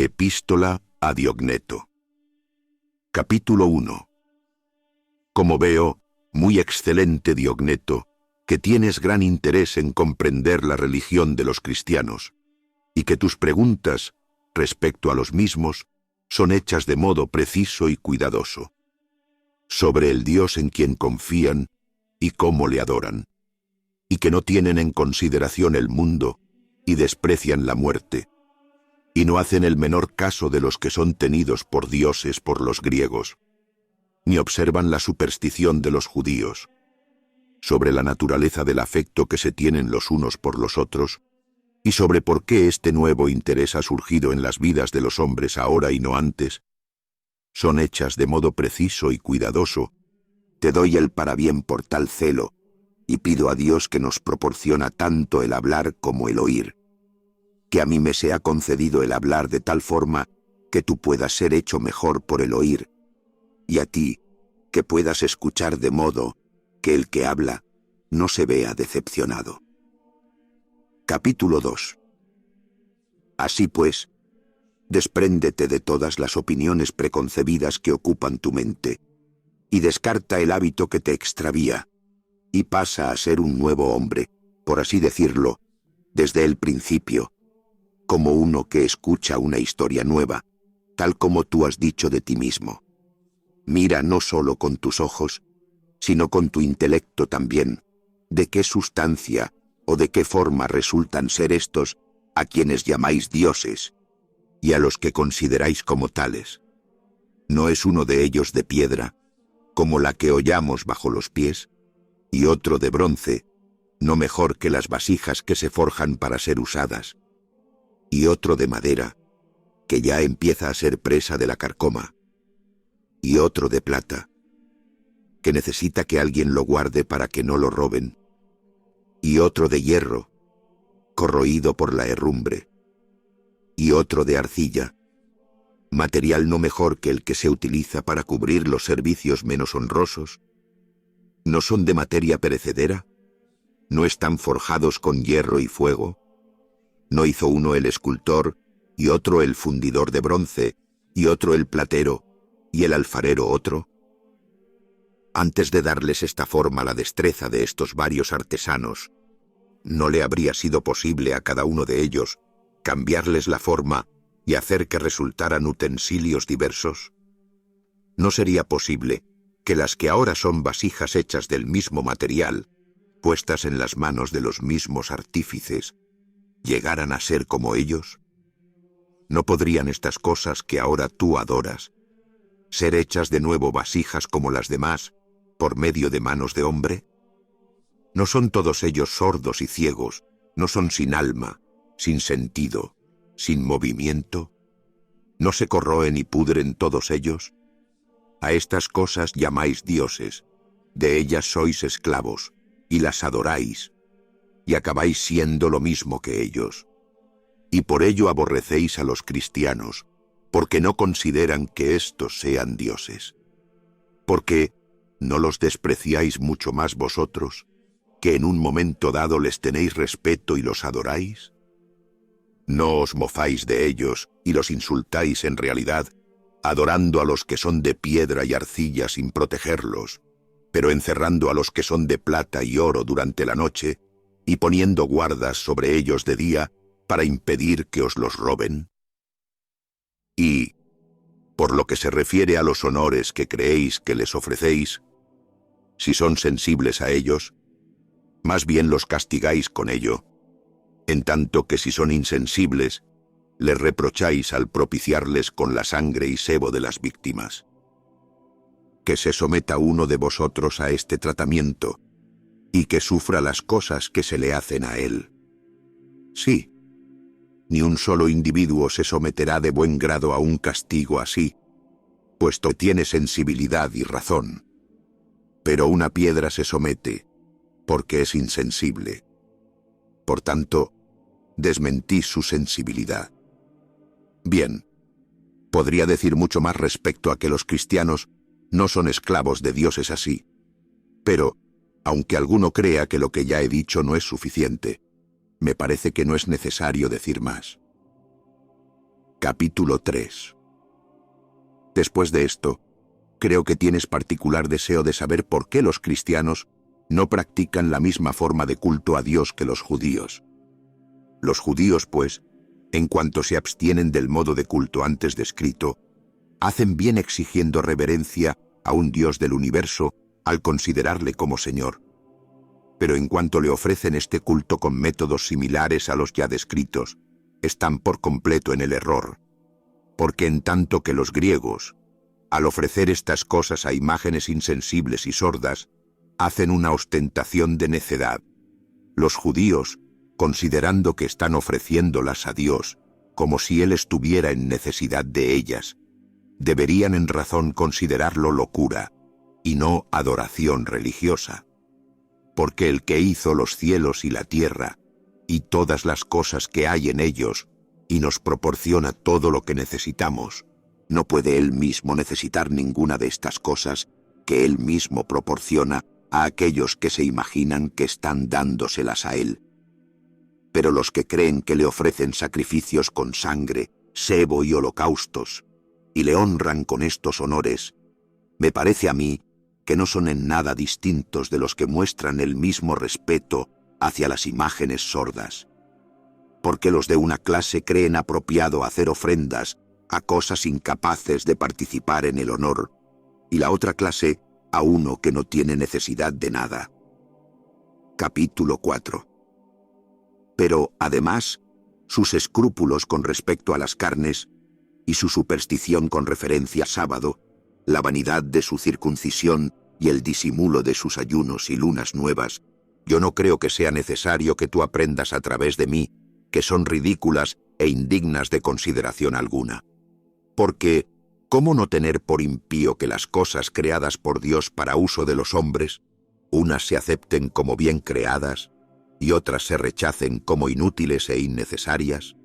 Epístola a Diogneto. Capítulo 1. Como veo, muy excelente Diogneto, que tienes gran interés en comprender la religión de los cristianos, y que tus preguntas, respecto a los mismos, son hechas de modo preciso y cuidadoso, sobre el Dios en quien confían y cómo le adoran, y que no tienen en consideración el mundo y desprecian la muerte, y no hacen el menor caso de los que son tenidos por dioses por los griegos, ni observan la superstición de los judíos, sobre la naturaleza del afecto que se tienen los unos por los otros, y sobre por qué este nuevo interés ha surgido en las vidas de los hombres ahora y no antes, son hechas de modo preciso y cuidadoso. Te doy el parabién por tal celo, y pido a Dios que nos proporciona tanto el hablar como el oír, que a mí me sea concedido el hablar de tal forma que tú puedas ser hecho mejor por el oír, y a ti que puedas escuchar de modo que el que habla no se vea decepcionado. Capítulo 2. Así pues, despréndete de todas las opiniones preconcebidas que ocupan tu mente, y descarta el hábito que te extravía, y pasa a ser un nuevo hombre, por así decirlo, desde el principio, como uno que escucha una historia nueva, tal como tú has dicho de ti mismo. Mira no solo con tus ojos, sino con tu intelecto también, de qué sustancia o de qué forma resultan ser estos a quienes llamáis dioses, y a los que consideráis como tales. ¿No es uno de ellos de piedra, como la que hollamos bajo los pies, y otro de bronce, no mejor que las vasijas que se forjan para ser usadas, y otro de madera, que ya empieza a ser presa de la carcoma, y otro de plata, que necesita que alguien lo guarde para que no lo roben, y otro de hierro, corroído por la herrumbre, y otro de arcilla, material no mejor que el que se utiliza para cubrir los servicios menos honrosos. ¿No son de materia perecedera? ¿No están forjados con hierro y fuego? ¿No hizo uno el escultor, y otro el fundidor de bronce, y otro el platero, y el alfarero otro? Antes de darles esta forma a la destreza de estos varios artesanos, ¿no le habría sido posible a cada uno de ellos cambiarles la forma y hacer que resultaran utensilios diversos? ¿No sería posible que las que ahora son vasijas hechas del mismo material, puestas en las manos de los mismos artífices, llegaran a ser como ellos? ¿No podrían estas cosas que ahora tú adoras ser hechas de nuevo vasijas como las demás, por medio de manos de hombre? ¿No son todos ellos sordos y ciegos? ¿No son sin alma, sin sentido, sin movimiento? ¿No se corroen y pudren todos ellos? A estas cosas llamáis dioses, de ellas sois esclavos, y las adoráis, y acabáis siendo lo mismo que ellos. Y por ello aborrecéis a los cristianos, porque no consideran que éstos sean dioses. Porque ¿no los despreciáis mucho más vosotros, que en un momento dado les tenéis respeto y los adoráis? ¿No os mofáis de ellos y los insultáis en realidad, adorando a los que son de piedra y arcilla sin protegerlos, pero encerrando a los que son de plata y oro durante la noche, y poniendo guardas sobre ellos de día para impedir que os los roben? Y, por lo que se refiere a los honores que creéis que les ofrecéis, si son sensibles a ellos, más bien los castigáis con ello, en tanto que si son insensibles, les reprocháis al propiciarles con la sangre y sebo de las víctimas. Que se someta uno de vosotros a este tratamiento, y que sufra las cosas que se le hacen a él. Sí, ni un solo individuo se someterá de buen grado a un castigo así, puesto tiene sensibilidad y razón. Pero una piedra se somete, porque es insensible. Por tanto, desmentís su sensibilidad. Bien, podría decir mucho más respecto a que los cristianos no son esclavos de dioses así, pero, aunque alguno crea que lo que ya he dicho no es suficiente, me parece que no es necesario decir más. Capítulo 3. Después de esto, creo que tienes particular deseo de saber por qué los cristianos no practican la misma forma de culto a Dios que los judíos. Los judíos, pues, en cuanto se abstienen del modo de culto antes descrito, hacen bien exigiendo reverencia a un Dios del universo al considerarle como Señor. Pero en cuanto le ofrecen este culto con métodos similares a los ya descritos, están por completo en el error, porque en tanto que los griegos, al ofrecer estas cosas a imágenes insensibles y sordas, hacen una ostentación de necedad, los judíos, considerando que están ofreciéndolas a Dios, como si Él estuviera en necesidad de ellas, deberían en razón considerarlo locura, y no adoración religiosa. Porque el que hizo los cielos y la tierra, y todas las cosas que hay en ellos, y nos proporciona todo lo que necesitamos, no puede Él mismo necesitar ninguna de estas cosas que Él mismo proporciona a aquellos que se imaginan que están dándoselas a Él. Pero los que creen que le ofrecen sacrificios con sangre, sebo y holocaustos, y le honran con estos honores, me parece a mí que no son en nada distintos de los que muestran el mismo respeto hacia las imágenes sordas. Porque los de una clase creen apropiado hacer ofrendas a cosas incapaces de participar en el honor, y la otra clase a uno que no tiene necesidad de nada. Capítulo 4. Pero, además, sus escrúpulos con respecto a las carnes y su superstición con referencia a sábado, la vanidad de su circuncisión y el disimulo de sus ayunos y lunas nuevas, yo no creo que sea necesario que tú aprendas a través de mí, que son ridículas e indignas de consideración alguna. Porque, ¿cómo no tener por impío que las cosas creadas por Dios para uso de los hombres, unas se acepten como bien creadas y otras se rechacen como inútiles e innecesarias?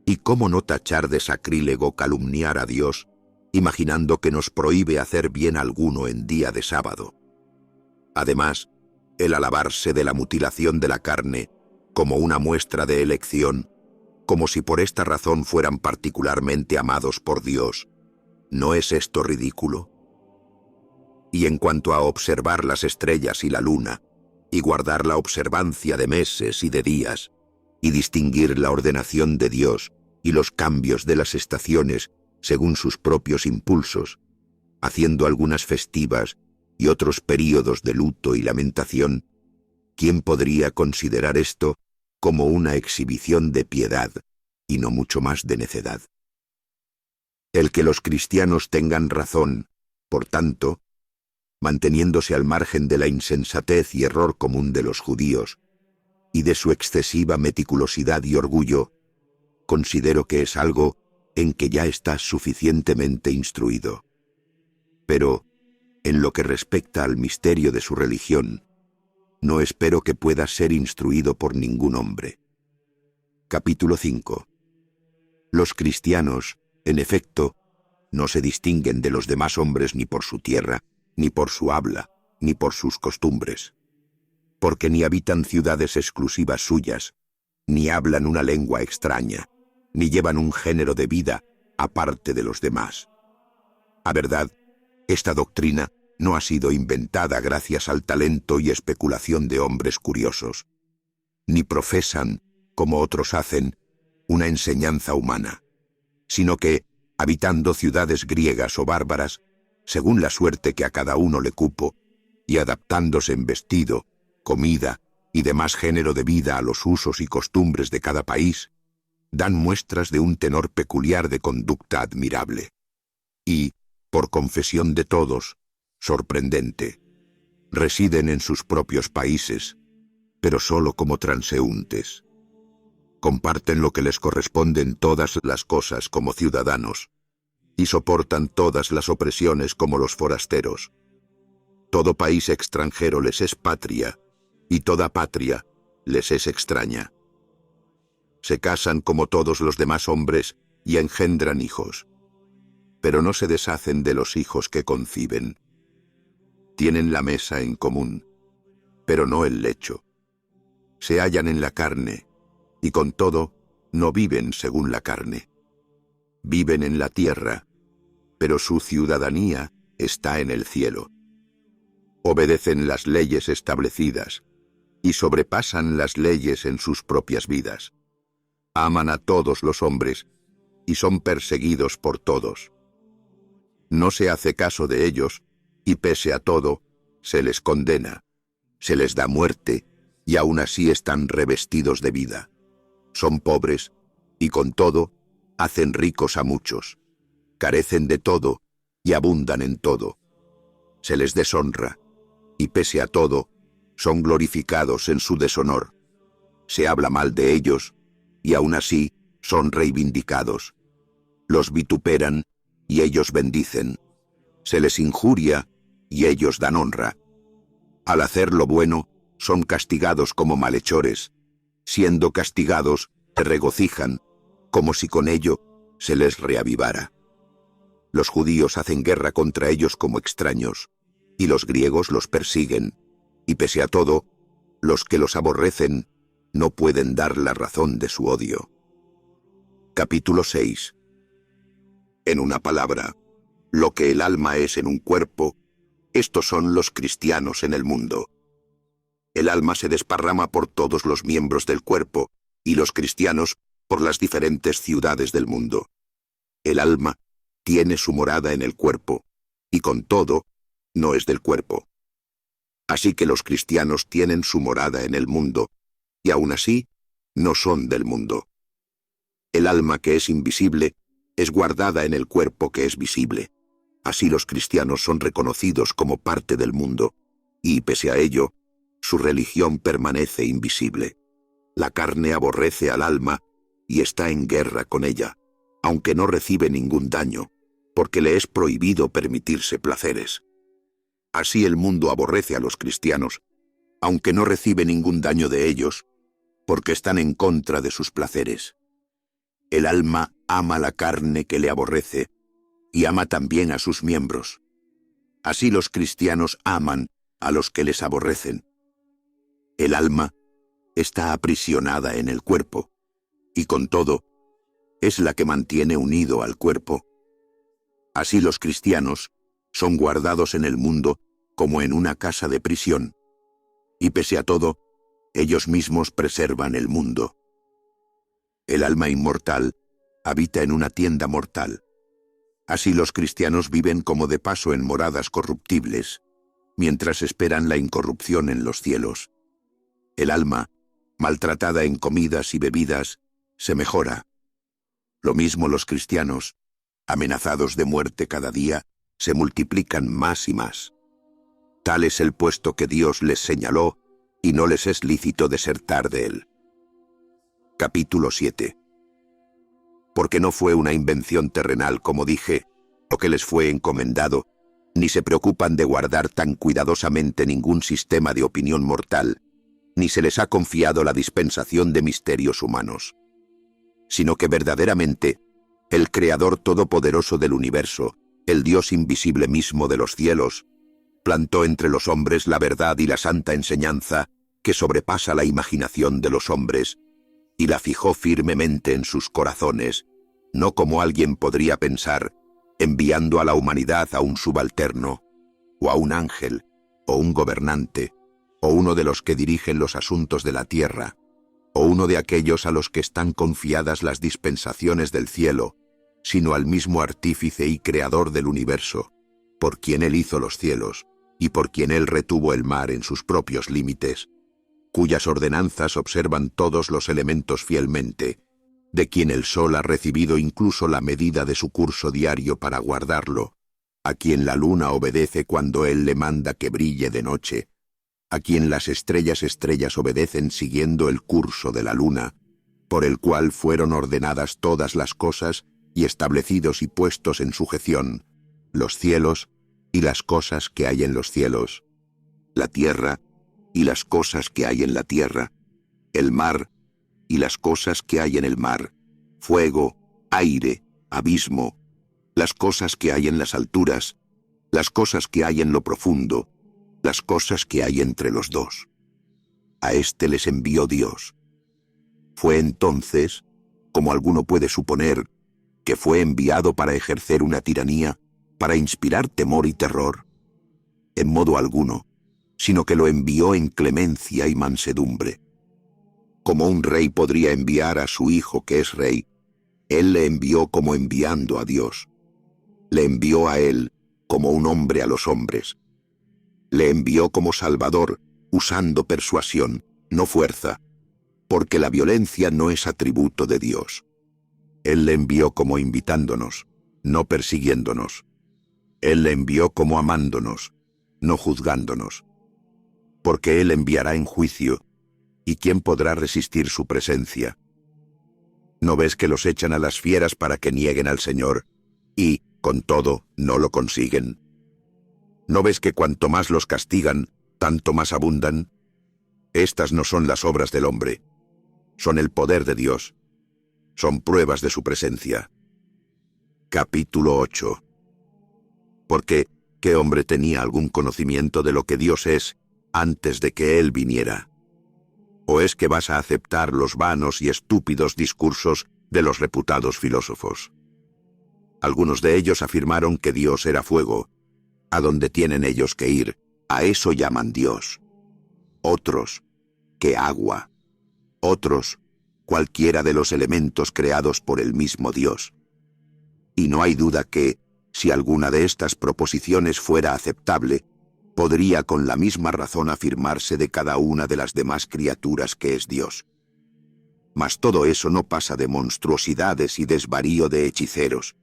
¿Y cómo no tachar de sacrílego calumniar a Dios, imaginando que nos prohíbe hacer bien alguno en día de sábado? Además, el alabarse de la mutilación de la carne como una muestra de elección, como si por esta razón fueran particularmente amados por Dios, ¿no es esto ridículo? Y en cuanto a observar las estrellas y la luna, y guardar la observancia de meses y de días, y distinguir la ordenación de Dios y los cambios de las estaciones según sus propios impulsos, haciendo algunas festivas y otros períodos de luto y lamentación, ¿quién podría considerar esto como una exhibición de piedad y no mucho más de necedad? El que los cristianos tengan razón, por tanto, manteniéndose al margen de la insensatez y error común de los judíos, y de su excesiva meticulosidad y orgullo, considero que es algo en que ya estás suficientemente instruido. Pero, en lo que respecta al misterio de su religión, no espero que puedas ser instruido por ningún hombre. Capítulo 5. Los cristianos, en efecto, no se distinguen de los demás hombres ni por su tierra, ni por su habla, ni por sus costumbres, porque ni habitan ciudades exclusivas suyas, ni hablan una lengua extraña, ni llevan un género de vida aparte de los demás. A verdad, esta doctrina no ha sido inventada gracias al talento y especulación de hombres curiosos, ni profesan, como otros hacen, una enseñanza humana, sino que, habitando ciudades griegas o bárbaras, según la suerte que a cada uno le cupo, y adaptándose en vestido, comida y demás género de vida a los usos y costumbres de cada país, dan muestras de un tenor peculiar de conducta admirable. Y, por confesión de todos, sorprendente, residen en sus propios países, pero solo como transeúntes. Comparten lo que les corresponde en todas las cosas como ciudadanos, y soportan todas las opresiones como los forasteros. Todo país extranjero les es patria, y toda patria les es extraña. Se casan como todos los demás hombres y engendran hijos, pero no se deshacen de los hijos que conciben. Tienen la mesa en común, pero no el lecho. Se hallan en la carne, y con todo, no viven según la carne. Viven en la tierra, pero su ciudadanía está en el cielo. Obedecen las leyes establecidas y sobrepasan las leyes en sus propias vidas. Aman a todos los hombres y son perseguidos por todos. No se hace caso de ellos y pese a todo, se les condena, se les da muerte y aún así están revestidos de vida. Son pobres y con todo hacen ricos a muchos. Carecen de todo y abundan en todo. Se les deshonra y pese a todo, son glorificados en su deshonor. Se habla mal de ellos y aún así son reivindicados. Los vituperan y ellos bendicen. Se les injuria y ellos dan honra. Al hacer lo bueno, son castigados como malhechores. Siendo castigados, se regocijan, como si con ello se les reavivara. Los judíos hacen guerra contra ellos como extraños, y los griegos los persiguen, y pese a todo, los que los aborrecen no pueden dar la razón de su odio. Capítulo 6. En una palabra, lo que el alma es en un cuerpo, estos son los cristianos en el mundo. El alma se desparrama por todos los miembros del cuerpo, y los cristianos por las diferentes ciudades del mundo. El alma tiene su morada en el cuerpo, y con todo, no es del cuerpo. Así que los cristianos tienen su morada en el mundo, y aún así, no son del mundo. El alma que es invisible es guardada en el cuerpo que es visible. Así los cristianos son reconocidos como parte del mundo, y pese a ello, su religión permanece invisible. La carne aborrece al alma y está en guerra con ella, aunque no recibe ningún daño, porque le es prohibido permitirse placeres. Así el mundo aborrece a los cristianos, aunque no recibe ningún daño de ellos, porque están en contra de sus placeres. El alma ama la carne que le aborrece, y ama también a sus miembros. Así los cristianos aman a los que les aborrecen. El alma está aprisionada en el cuerpo, y con todo, es la que mantiene unido al cuerpo. Así los cristianos son guardados en el mundo como en una casa de prisión, y pese a todo, ellos mismos preservan el mundo. El alma inmortal habita en una tienda mortal. Así los cristianos viven como de paso en moradas corruptibles, mientras esperan la incorrupción en los cielos. El alma, maltratada en comidas y bebidas, se mejora. Lo mismo los cristianos, amenazados de muerte cada día, se multiplican más y más. Tal es el puesto que Dios les señaló, y no les es lícito desertar de él. Capítulo 7. Porque no fue una invención terrenal, como dije, lo que les fue encomendado, ni se preocupan de guardar tan cuidadosamente ningún sistema de opinión mortal, ni se les ha confiado la dispensación de misterios humanos, sino que verdaderamente el Creador Todopoderoso del universo, el Dios invisible mismo de los cielos, plantó entre los hombres la verdad y la santa enseñanza que sobrepasa la imaginación de los hombres, y la fijó firmemente en sus corazones, no como alguien podría pensar, enviando a la humanidad a un subalterno, o a un ángel, o un gobernante, o uno de los que dirigen los asuntos de la tierra, o uno de aquellos a los que están confiadas las dispensaciones del cielo, sino al mismo artífice y creador del universo, por quien él hizo los cielos, y por quien él retuvo el mar en sus propios límites, cuyas ordenanzas observan todos los elementos fielmente, de quien el sol ha recibido incluso la medida de su curso diario para guardarlo, a quien la luna obedece cuando él le manda que brille de noche, a quien las estrellas obedecen siguiendo el curso de la luna, por el cual fueron ordenadas todas las cosas y establecidos y puestos en sujeción, los cielos y las cosas que hay en los cielos, la tierra y las cosas que hay en la tierra, el mar y las cosas que hay en el mar, fuego, aire, abismo, las cosas que hay en las alturas, las cosas que hay en lo profundo, las cosas que hay entre los dos. A éste les envió Dios. Fue entonces, como alguno puede suponer, que fue enviado para ejercer una tiranía, para inspirar temor y terror? En modo alguno, sino que lo envió en clemencia y mansedumbre. Como un rey podría enviar a su hijo que es rey, él le envió como enviando a Dios. Le envió a él como un hombre a los hombres. Le envió como Salvador, usando persuasión, no fuerza, porque la violencia no es atributo de Dios. Él le envió como invitándonos, no persiguiéndonos. Él le envió como amándonos, no juzgándonos. Porque Él enviará en juicio, ¿y quién podrá resistir su presencia? ¿No ves que los echan a las fieras para que nieguen al Señor, y, con todo, no lo consiguen? ¿No ves que cuanto más los castigan, tanto más abundan? Estas no son las obras del hombre, son el poder de Dios, son pruebas de su presencia. Capítulo 8. Porque, ¿qué hombre tenía algún conocimiento de lo que Dios es antes de que Él viniera? ¿O es que vas a aceptar los vanos y estúpidos discursos de los reputados filósofos? Algunos de ellos afirmaron que Dios era fuego. ¿A dónde tienen ellos que ir? A eso llaman Dios. Otros, que agua. Otros, cualquiera de los elementos creados por el mismo Dios. Y no hay duda que, si alguna de estas proposiciones fuera aceptable, podría con la misma razón afirmarse de cada una de las demás criaturas que es Dios. Mas todo eso no pasa de monstruosidades y desvarío de hechiceros,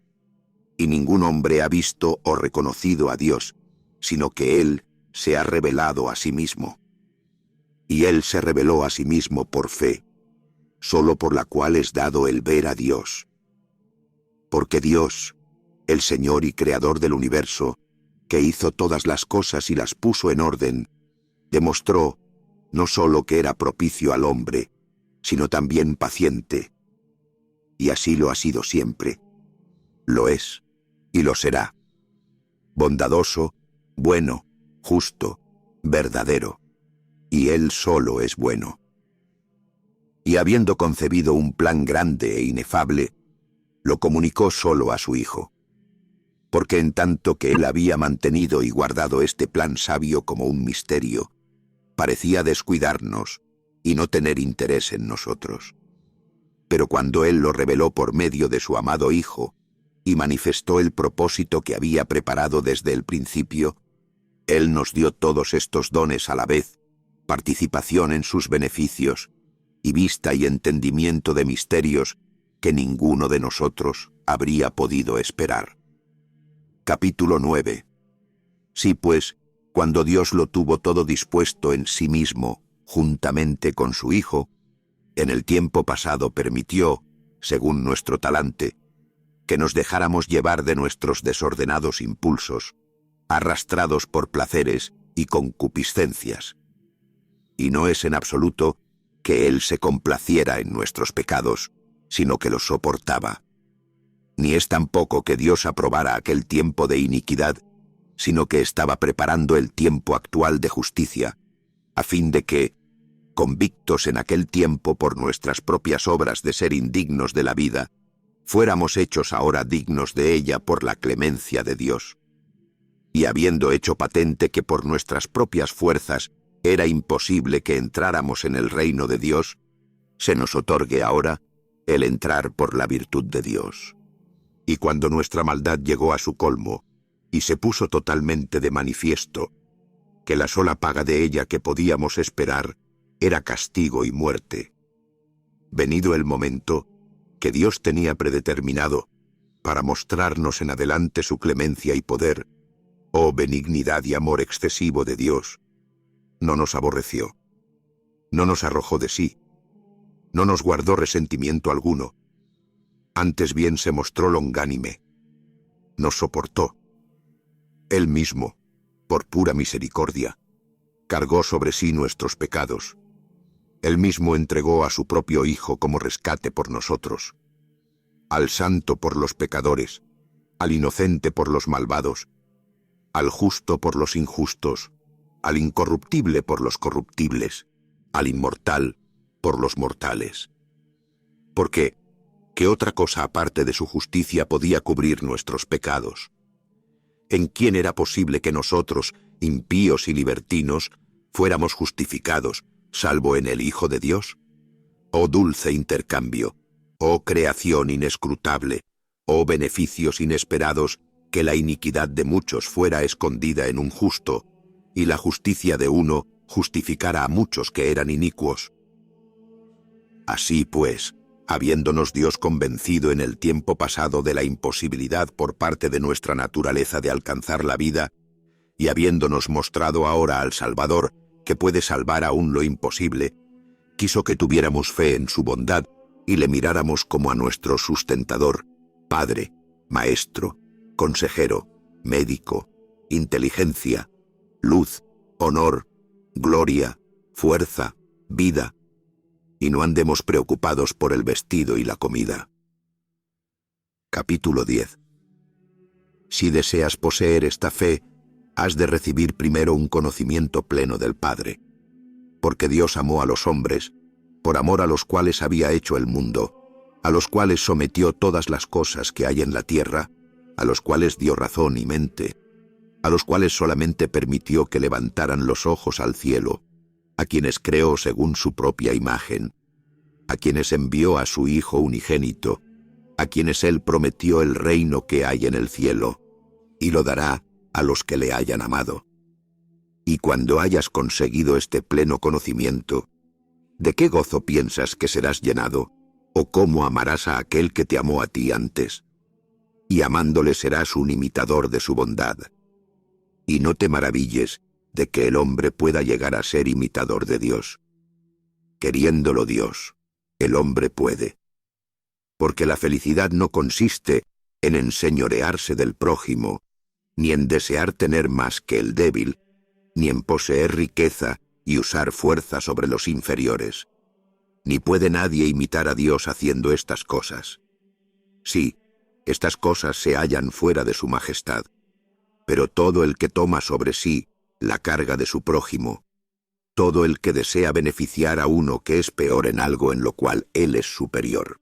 y ningún hombre ha visto o reconocido a Dios, sino que Él se ha revelado a sí mismo. Y Él se reveló a sí mismo por fe, solo por la cual es dado el ver a Dios. Porque Dios, el Señor y Creador del universo, que hizo todas las cosas y las puso en orden, demostró no solo que era propicio al hombre, sino también paciente. Y así lo ha sido siempre. Lo es y lo será. Bondadoso, bueno, justo, verdadero. Y Él solo es bueno. Y habiendo concebido un plan grande e inefable, lo comunicó solo a su Hijo. Porque en tanto que Él había mantenido y guardado este plan sabio como un misterio, parecía descuidarnos y no tener interés en nosotros. Pero cuando Él lo reveló por medio de su amado Hijo, y manifestó el propósito que había preparado desde el principio, Él nos dio todos estos dones a la vez, participación en sus beneficios, y vista y entendimiento de misterios que ninguno de nosotros habría podido esperar. Capítulo 9. Sí, pues, cuando Dios lo tuvo todo dispuesto en sí mismo, juntamente con su Hijo, en el tiempo pasado permitió, según nuestro talante, que nos dejáramos llevar de nuestros desordenados impulsos, arrastrados por placeres y concupiscencias. Y no es en absoluto que Él se complaciera en nuestros pecados, sino que los soportaba. Ni es tampoco que Dios aprobara aquel tiempo de iniquidad, sino que estaba preparando el tiempo actual de justicia, a fin de que, convictos en aquel tiempo por nuestras propias obras de ser indignos de la vida, fuéramos hechos ahora dignos de ella por la clemencia de Dios. Y habiendo hecho patente que por nuestras propias fuerzas era imposible que entráramos en el reino de Dios, se nos otorgue ahora el entrar por la virtud de Dios. Y cuando nuestra maldad llegó a su colmo, y se puso totalmente de manifiesto, que la sola paga de ella que podíamos esperar era castigo y muerte. Venido el momento que Dios tenía predeterminado para mostrarnos en adelante su clemencia y poder, oh benignidad y amor excesivo de Dios, no nos aborreció, no nos arrojó de sí, no nos guardó resentimiento alguno, antes bien se mostró longánime, nos soportó. Él mismo, por pura misericordia, cargó sobre sí nuestros pecados. Él mismo entregó a su propio Hijo como rescate por nosotros, al santo por los pecadores, al inocente por los malvados, al justo por los injustos, al incorruptible por los corruptibles, al inmortal por los mortales. Porque, ¿qué otra cosa aparte de su justicia podía cubrir nuestros pecados? ¿En quién era posible que nosotros, impíos y libertinos, fuéramos justificados, salvo en el Hijo de Dios? Oh dulce intercambio, oh creación inescrutable, oh beneficios inesperados, que la iniquidad de muchos fuera escondida en un justo, y la justicia de uno justificara a muchos que eran inicuos. Así pues, habiéndonos Dios convencido en el tiempo pasado de la imposibilidad por parte de nuestra naturaleza de alcanzar la vida, y habiéndonos mostrado ahora al Salvador, que puede salvar aún lo imposible, quiso que tuviéramos fe en su bondad y le miráramos como a nuestro sustentador, Padre, Maestro, Consejero, Médico, inteligencia, luz, honor, gloria, fuerza, vida, y no andemos preocupados por el vestido y la comida. Capítulo 10. Si deseas poseer esta fe, has de recibir primero un conocimiento pleno del Padre. Porque Dios amó a los hombres, por amor a los cuales había hecho el mundo, a los cuales sometió todas las cosas que hay en la tierra, a los cuales dio razón y mente, a los cuales solamente permitió que levantaran los ojos al cielo, a quienes creó según su propia imagen, a quienes envió a su Hijo unigénito, a quienes Él prometió el reino que hay en el cielo, y lo dará a los que le hayan amado. Y cuando hayas conseguido este pleno conocimiento, ¿de qué gozo piensas que serás llenado? ¿O cómo amarás a aquel que te amó a ti antes? Y amándole serás un imitador de su bondad. Y no te maravilles de que el hombre pueda llegar a ser imitador de Dios. Queriéndolo Dios, el hombre puede. Porque la felicidad no consiste en enseñorearse del prójimo, ni en desear tener más que el débil, ni en poseer riqueza y usar fuerza sobre los inferiores. Ni puede nadie imitar a Dios haciendo estas cosas. Sí, estas cosas se hallan fuera de su majestad, pero todo el que toma sobre sí la carga de su prójimo, todo el que desea beneficiar a uno que es peor en algo en lo cual él es superior,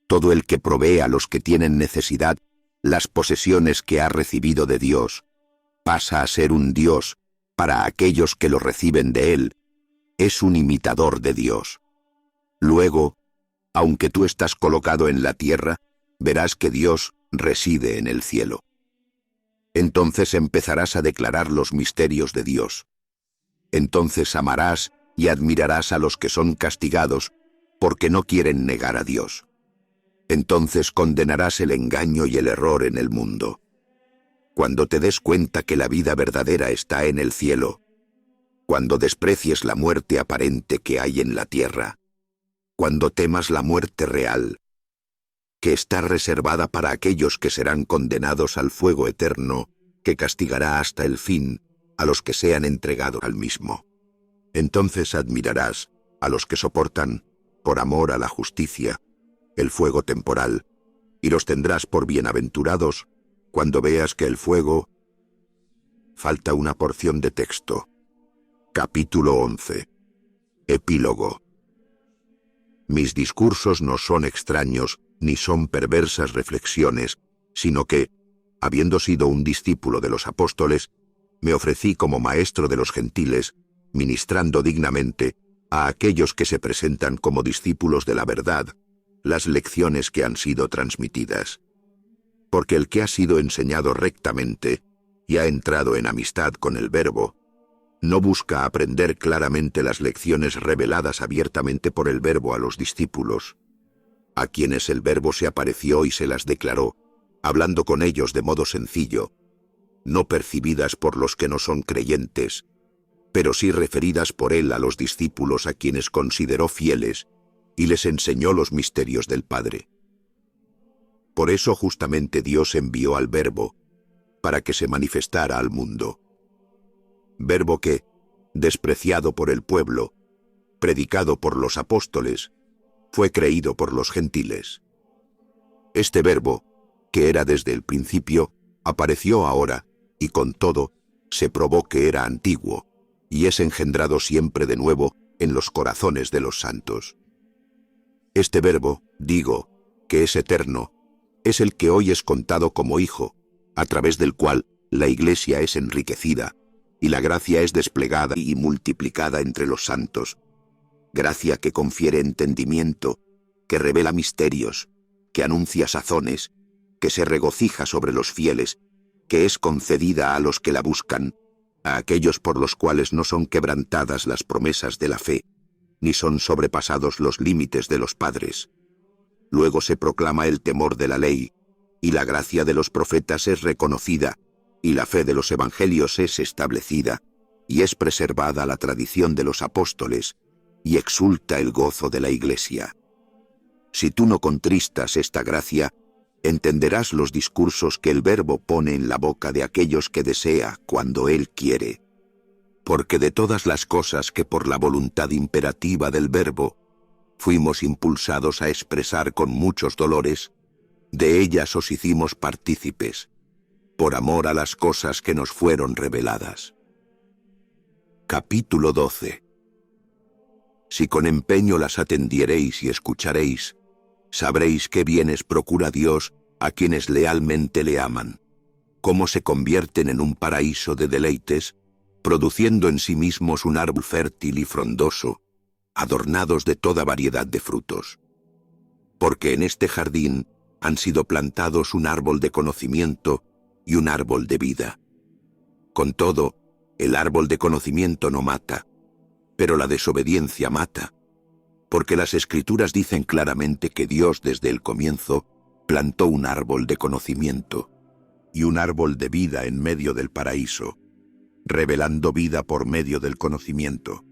todo el que provee a los que tienen necesidad las posesiones que ha recibido de Dios, pasa a ser un Dios para aquellos que lo reciben de Él, es un imitador de Dios. Luego, aunque tú estás colocado en la tierra, verás que Dios reside en el cielo. Entonces empezarás a declarar los misterios de Dios. Entonces amarás y admirarás a los que son castigados, porque no quieren negar a Dios. Entonces condenarás el engaño y el error en el mundo. Cuando te des cuenta que la vida verdadera está en el cielo, cuando desprecies la muerte aparente que hay en la tierra, cuando temas la muerte real, que está reservada para aquellos que serán condenados al fuego eterno, que castigará hasta el fin a los que sean entregados al mismo. Entonces admirarás a los que soportan, por amor a la justicia, el fuego temporal, y los tendrás por bienaventurados cuando veas que el fuego... Falta una porción de texto. Capítulo 11. Epílogo. Mis discursos no son extraños ni son perversas reflexiones, sino que, habiendo sido un discípulo de los apóstoles, me ofrecí como maestro de los gentiles, ministrando dignamente a aquellos que se presentan como discípulos de la verdad, las lecciones que han sido transmitidas. Porque el que ha sido enseñado rectamente y ha entrado en amistad con el Verbo, no busca aprender claramente las lecciones reveladas abiertamente por el Verbo a los discípulos, a quienes el Verbo se apareció y se las declaró, hablando con ellos de modo sencillo, no percibidas por los que no son creyentes, pero sí referidas por él a los discípulos a quienes consideró fieles y les enseñó los misterios del Padre. Por eso justamente Dios envió al Verbo, para que se manifestara al mundo. Verbo que, despreciado por el pueblo, predicado por los apóstoles, fue creído por los gentiles. Este Verbo, que era desde el principio, apareció ahora, y con todo, se probó que era antiguo, y es engendrado siempre de nuevo en los corazones de los santos. Este Verbo, digo, que es eterno, es el que hoy es contado como Hijo, a través del cual la Iglesia es enriquecida, y la gracia es desplegada y multiplicada entre los santos. Gracia que confiere entendimiento, que revela misterios, que anuncia sazones, que se regocija sobre los fieles, que es concedida a los que la buscan, a aquellos por los cuales no son quebrantadas las promesas de la fe, ni son sobrepasados los límites de los padres. Luego se proclama el temor de la ley, y la gracia de los profetas es reconocida, y la fe de los evangelios es establecida, y es preservada la tradición de los apóstoles, y exulta el gozo de la Iglesia. Si tú no contristas esta gracia, entenderás los discursos que el Verbo pone en la boca de aquellos que desea cuando Él quiere. Porque de todas las cosas que por la voluntad imperativa del Verbo fuimos impulsados a expresar con muchos dolores, de ellas os hicimos partícipes, por amor a las cosas que nos fueron reveladas. Capítulo 12. Si con empeño las atendiereis y escucharéis, sabréis qué bienes procura Dios a quienes lealmente le aman, cómo se convierten en un paraíso de deleites, produciendo en sí mismos un árbol fértil y frondoso, adornados de toda variedad de frutos. Porque en este jardín han sido plantados un árbol de conocimiento y un árbol de vida. Con todo, el árbol de conocimiento no mata, pero la desobediencia mata, porque las Escrituras dicen claramente que Dios desde el comienzo plantó un árbol de conocimiento y un árbol de vida en medio del paraíso, revelando vida por medio del conocimiento.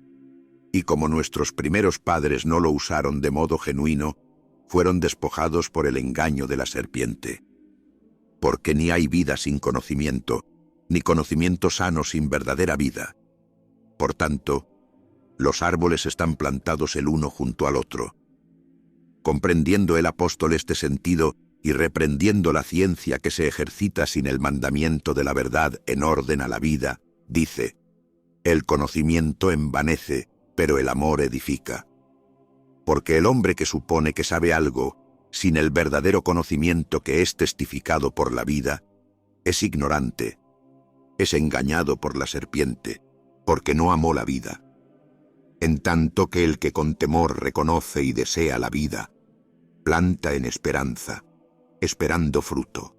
Y como nuestros primeros padres no lo usaron de modo genuino, fueron despojados por el engaño de la serpiente. Porque ni hay vida sin conocimiento, ni conocimiento sano sin verdadera vida. Por tanto, los árboles están plantados el uno junto al otro. Comprendiendo el apóstol este sentido y reprendiendo la ciencia que se ejercita sin el mandamiento de la verdad en orden a la vida, dice: el conocimiento envanece, pero el amor edifica. Porque el hombre que supone que sabe algo, sin el verdadero conocimiento que es testificado por la vida, es ignorante, es engañado por la serpiente, porque no amó la vida. En tanto que el que con temor reconoce y desea la vida, planta en esperanza, esperando fruto.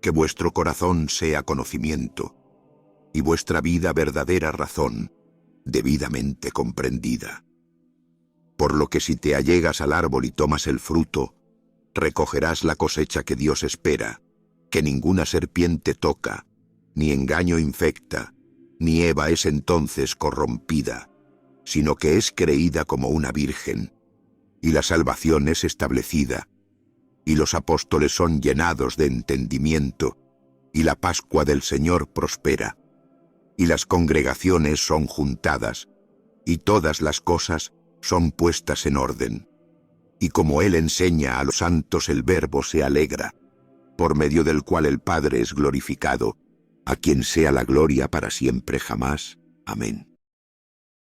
Que vuestro corazón sea conocimiento, y vuestra vida verdadera razón, debidamente comprendida. Por lo que si te allegas al árbol y tomas el fruto, recogerás la cosecha que Dios espera, que ninguna serpiente toca, ni engaño infecta, ni Eva es entonces corrompida, sino que es creída como una virgen, y la salvación es establecida, y los apóstoles son llenados de entendimiento, y la Pascua del Señor prospera, y las congregaciones son juntadas, y todas las cosas son puestas en orden. Y como Él enseña a los santos, el Verbo se alegra, por medio del cual el Padre es glorificado, a quien sea la gloria para siempre jamás. Amén.